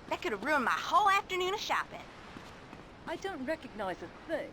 That could have ruined my whole afternoon of shopping. I don't recognize a thing.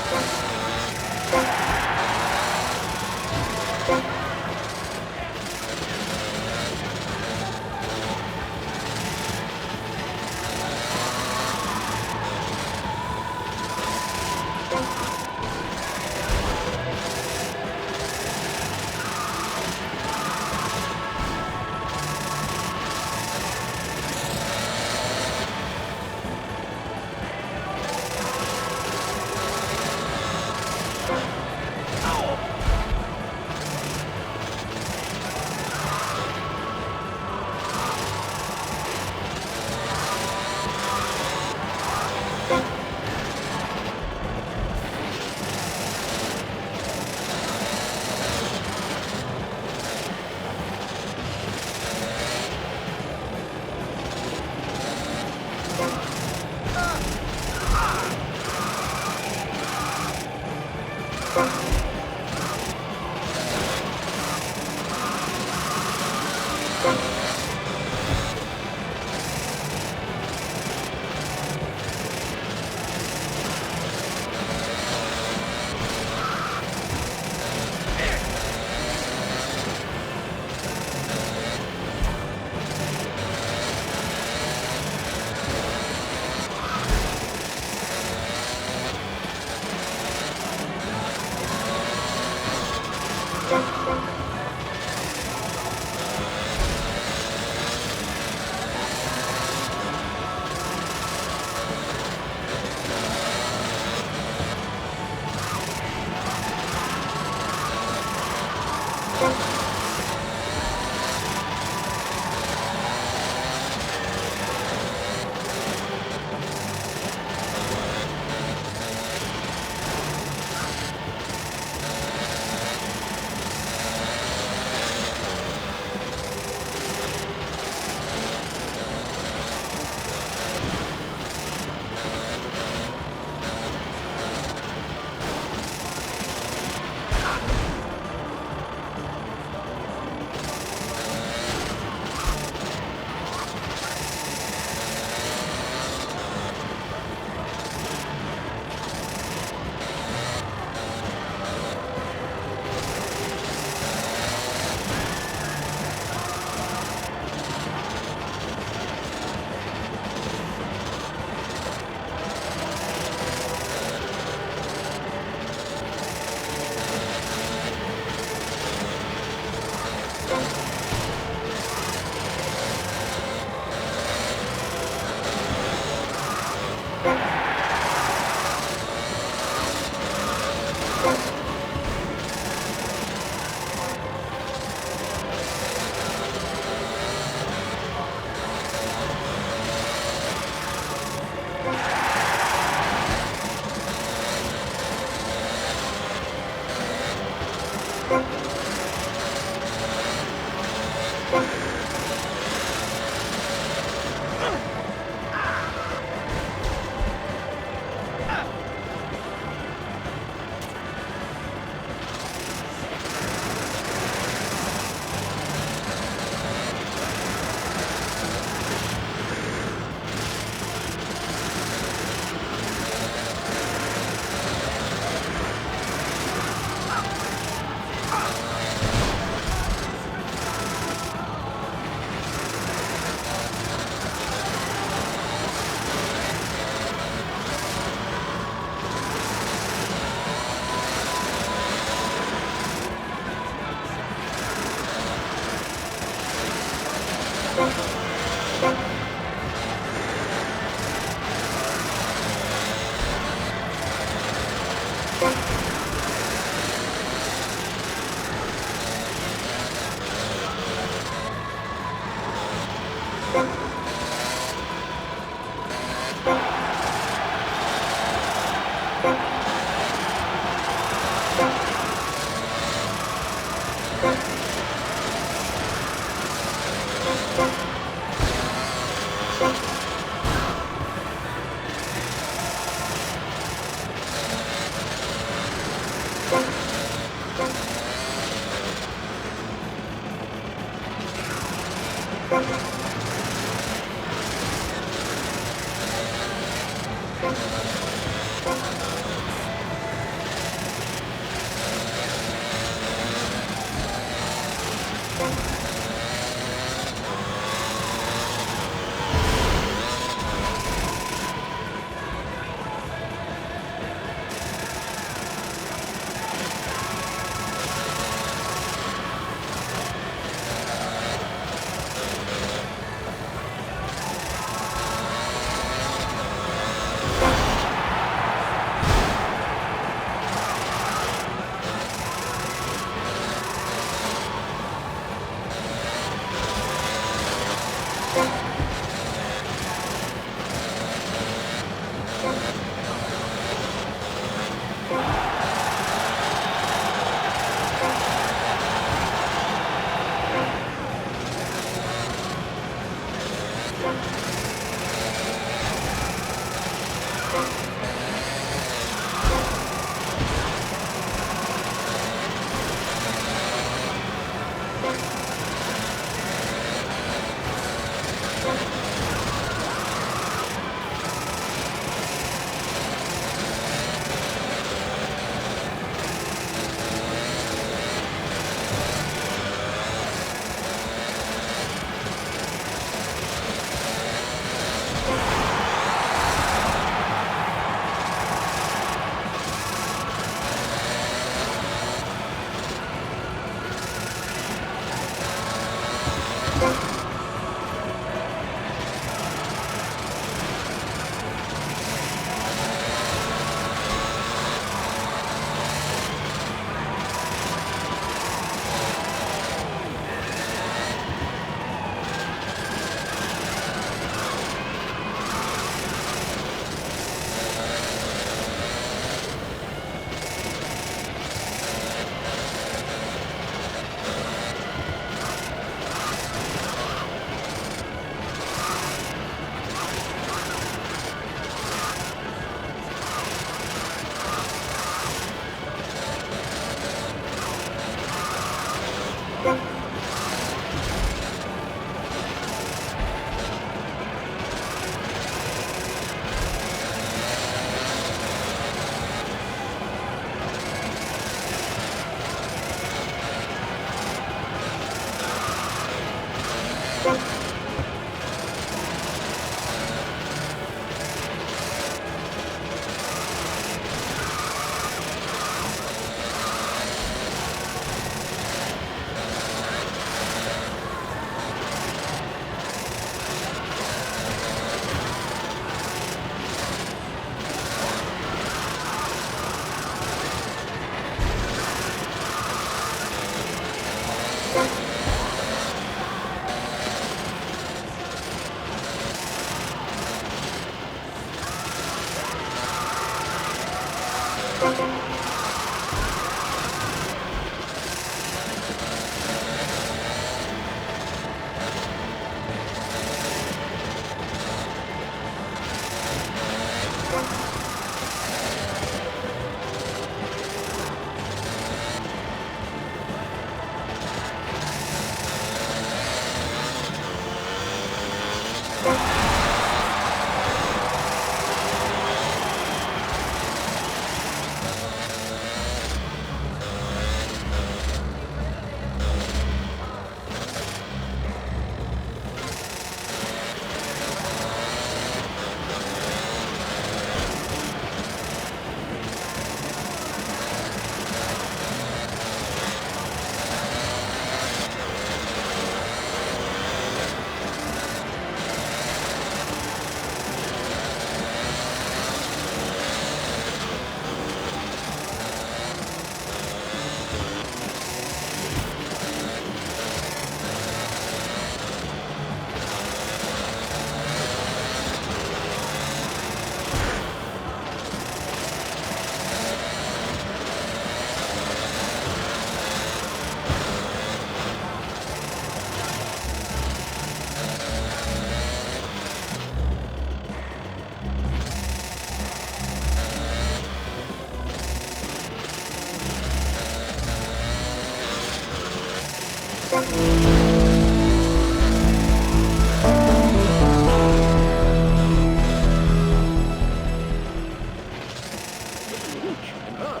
pink in her.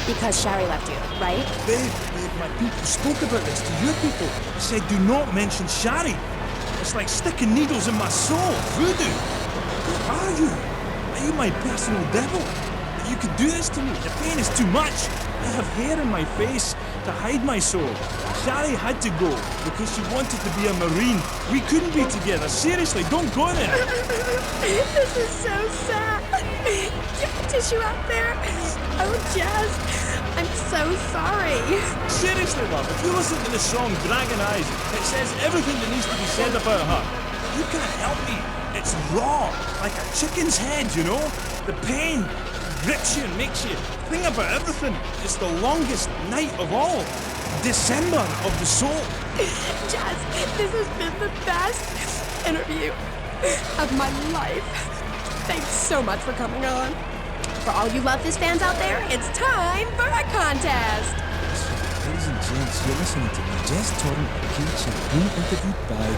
Because Shari left you, right? Babe, my people spoke about this to your people. They said do not mention Shari. It's like sticking needles in my soul. Voodoo. Who are you? Are you my personal devil? That you could do this to me? The pain is too much. I have hair in my face to hide my soul. Shari had to go because she wanted to be a Marine. We couldn't be together. Seriously, don't go there. This is so sad. Do you have tissue out there? Oh, Jazz, I'm so sorry. Seriously, love, if you listen to the song Dragon Eyes, it says everything that needs to be said about her. You can't help me. It's raw, like a chicken's head, you know? The pain grips you and makes you think about everything. It's the longest night of all. December of the soul. Jazz, this has been the best interview of my life. Thanks so much for coming on. For all you Love This fans out there, it's time for a contest. Ladies and gents, you're listening to me, Jess Torrent and Keith Chan, being interviewed by...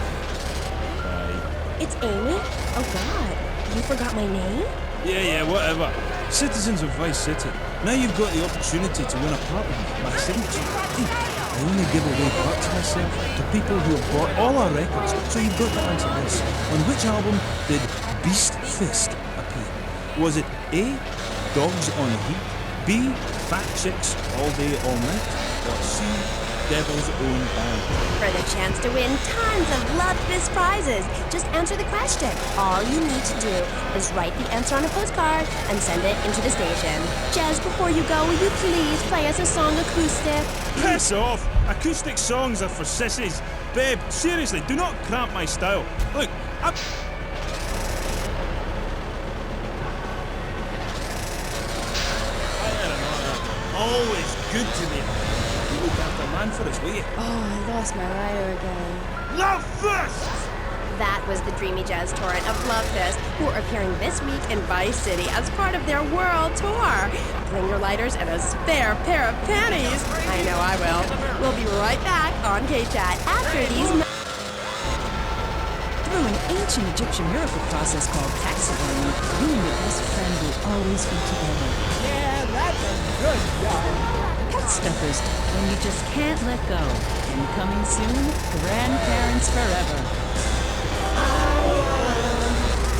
It's Amy? Oh God, you forgot my name? Yeah, whatever. Citizens of Vice City. Now you've got the opportunity to win a part of my signature. I only give away parts of myself to people who have bought all our records, so you've got to answer this. On which album did Beast Fist appear? Was it A, Dogs on Heat, B, Fat Chicks All Day All Night, or C, Devil's Own Band? For the chance to win tons of Love This prizes, just answer the question. All you need to do is write the answer on a postcard and send it into the station. Jazz, before you go, will you please play us a song acoustic? Piss off! Acoustic songs are for sissies. Babe, seriously, do not cramp my style. Look, I'm... Always good to me. You look after a man for us, will you? Oh, I lost my lighter again. Love Fist! That was the dreamy Jazz Torrent of Love Fist, who are appearing this week in Vice City as part of their world tour. Bring your lighters and a spare pair of panties. I know I will. We'll be right back on K-Chat after these... Through an ancient Egyptian miracle process called taxidermy, you and your best friend will always be together. Yeah, that's a good guy. Pet Stuffers, when you just can't let go. And coming soon, Grandparents Forever.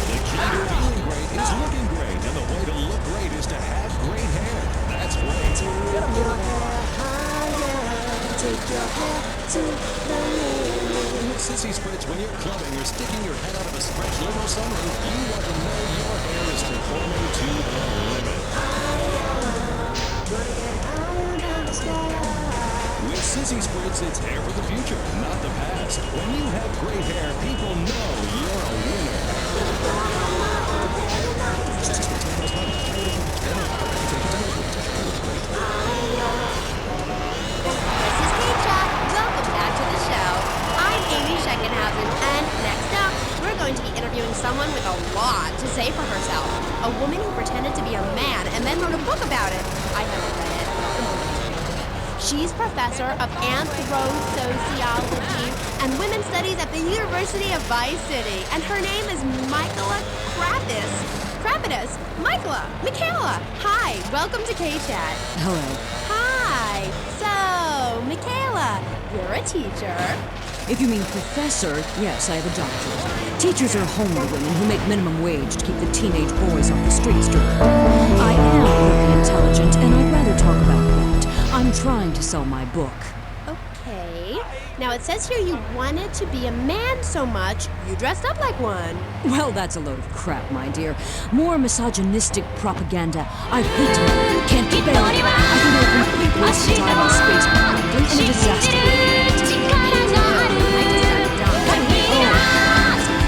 The key to feeling great is looking great, and the way to look great is to have great hair. That's right. Sissy Spritz, when you're clubbing or sticking your head out of a stretch limo somewhere, you want to know your hair is performing to the limit. With Sissy Spritz, it's hair for the future, not the past. When you have great hair, people know you're a winner. This is K-Chat. Welcome back to the show. I'm Amy Scheckenhausen, and next up, we're going to be interviewing someone with a lot to say for herself. A woman who pretended to be a man and then wrote a book about it. I haven't read it. She's professor of anthroposociology and women's studies at the University of Vice City, and her name is Michaela Krapidas. Michaela. Hi, welcome to K-Chat. Hello. Hi. So, Michaela, you're a teacher. If you mean professor, yes, I have a doctorate. Teachers are homely women who make minimum wage to keep the teenage boys off the streets drunk. I am very intelligent, and I'd rather talk about that. I'm trying to sell my book. Okay. Now it says here you wanted to be a man so much, you dressed up like one. Well, that's a load of crap, my dear. More misogynistic propaganda. I hate it. Can't bear it. I think I'll completely waste of time and space in a disaster.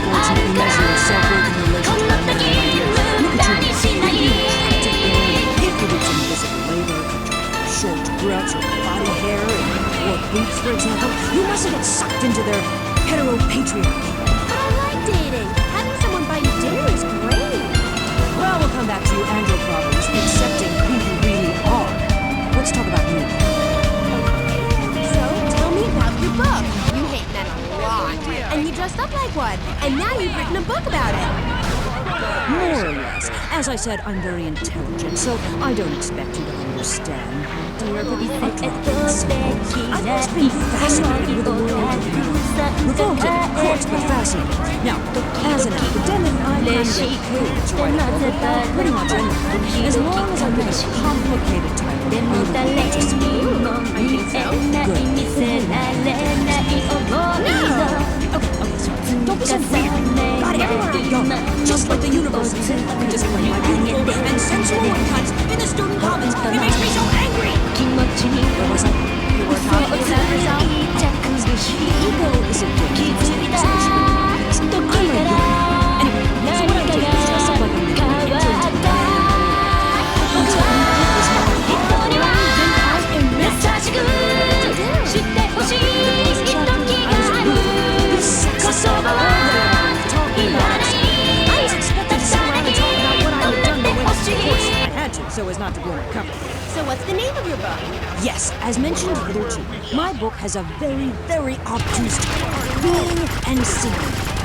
Fortunately, measuring self-worth in relation to my ideas. Look at you. Gifted with some invisible labor, short grouch or body hair, or boots, for example. You mustn't get sucked into their hetero-patriarchy. But I like dating. Having someone buy you dinner is great. Well, we'll come back to you and your problems, accepting who you really are. Let's talk about me. Okay. So, tell me about your book. You hate men a lot, and you dressed up like one, and now you've written a book about it. More or less. As I said, I'm very intelligent, so I don't expect you to understand, dear, but I've always been fascinated with the world of beauty. Revolted, of course, but fascinated. Now, as an academic, I kind of get paid to write a book about pretty much anything, as long as I pick a complicated title. I think so. Okay, sorry. Don't be so weird. Got it everywhere we go. Just like the universe is in display my beautiful and sensual woodcuts in the student commons. It makes me so angry. Where was I? You were talking about yourself. The ego is a dangerous extension. I'm a young. Anyway, so what I did was dress up like a midget and turn to so as not to blow my cover. So what's the name of your book? Yes, as mentioned hitherto, my book has a very, very obtuse title. Being and Seeing.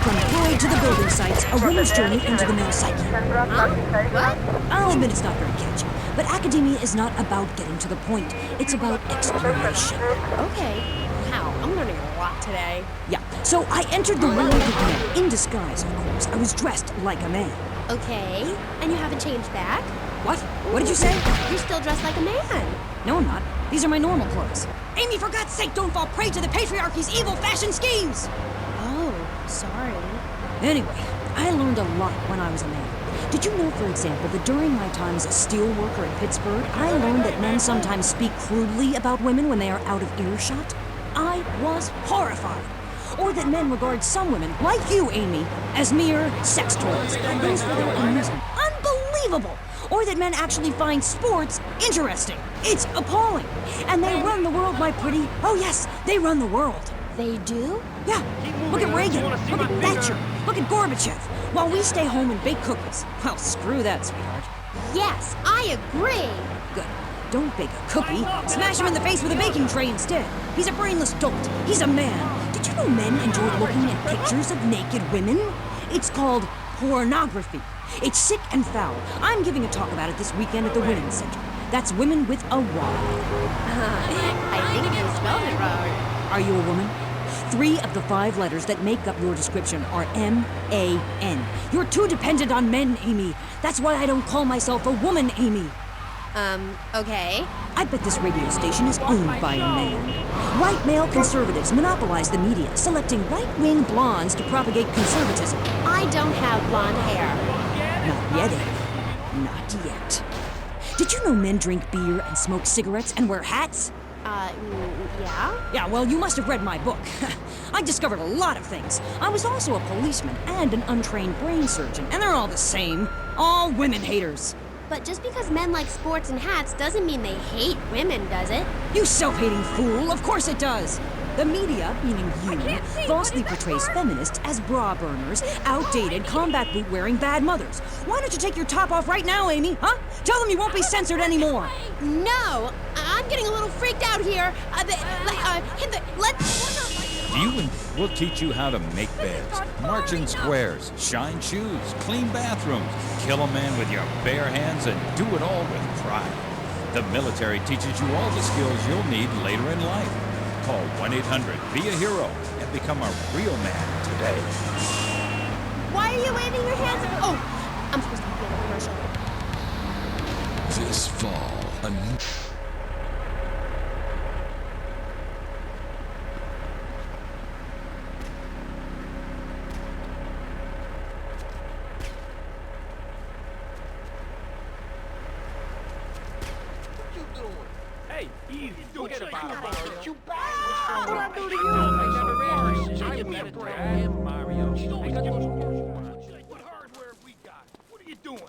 From Freud to the building sites, a woman's journey into the male psyche. Huh? What? I'll admit it's not very catchy, but academia is not about getting to the point. It's about exploration. Okay. Wow, I'm learning a lot today. Yeah, so I entered the world of men, in disguise, of course. I was dressed like a man. Okay. And you haven't changed back? What? What did you say? You're still dressed like a man. No, I'm not. These are my normal clothes. Amy, for God's sake, don't fall prey to the patriarchy's evil fashion schemes! Oh, sorry. Anyway, I learned a lot when I was a man. Did you know, for example, that during my time as a steel worker in Pittsburgh, I learned that men sometimes speak crudely about women when they are out of earshot? I was horrified. Or that men regard some women, like you, Amy, as mere sex toys, things for their amusement. Unbelievable! Or that men actually find sports interesting. It's appalling. And they run the world, my pretty. Oh yes, they run the world. They do? Yeah, look at Reagan, look at Thatcher, look at Gorbachev, while we stay home and bake cookies. Well, screw that, sweetheart. Yes, I agree. Good. Don't bake a cookie. Smash him in the face with a baking tray instead. He's a brainless dolt. He's a man. Did you know men enjoy looking at pictures of naked women? It's called pornography. It's sick and foul. I'm giving a talk about it this weekend at the Women's Center. That's women with a Y. I think you spelled it wrong. Are you a woman? 3 of the 5 letters that make up your description are M-A-N. You're too dependent on men, Amy. That's why I don't call myself a woman, Amy. Okay. I bet this radio station is owned by a man. White male conservatives monopolize the media, selecting right-wing blondes to propagate conservatism. I don't have blonde hair. Not yet, Amy. Not yet. Did you know men drink beer and smoke cigarettes and wear hats? Yeah? Yeah, well, you must have read my book. I discovered a lot of things. I was also a policeman and an untrained brain surgeon, and they're all the same. All women haters. But just because men like sports and hats doesn't mean they hate women, does it? You self-hating fool, of course it does. The media, meaning you, falsely portrays feminists as bra burners, outdated, combat boot-wearing bad mothers. Why don't you take your top off right now, Amy, huh? Tell them you won't be censored anymore. No! I'm getting a little freaked out here. We'll teach you how to make beds, march in squares, shine shoes, clean bathrooms, kill a man with your bare hands, and do it all with pride. The military teaches you all the skills you'll need later in life. Call 1-800-BE-A-HERO and become a real man today. Why are you waving your hands? Oh, I'm supposed to be in a commercial. This fall, a new... Hey, easy. Forget about it, Mario. You back? What I do to you? I never ran. I met it for him, Mario. I got those. What hardware have we got? What are you doing?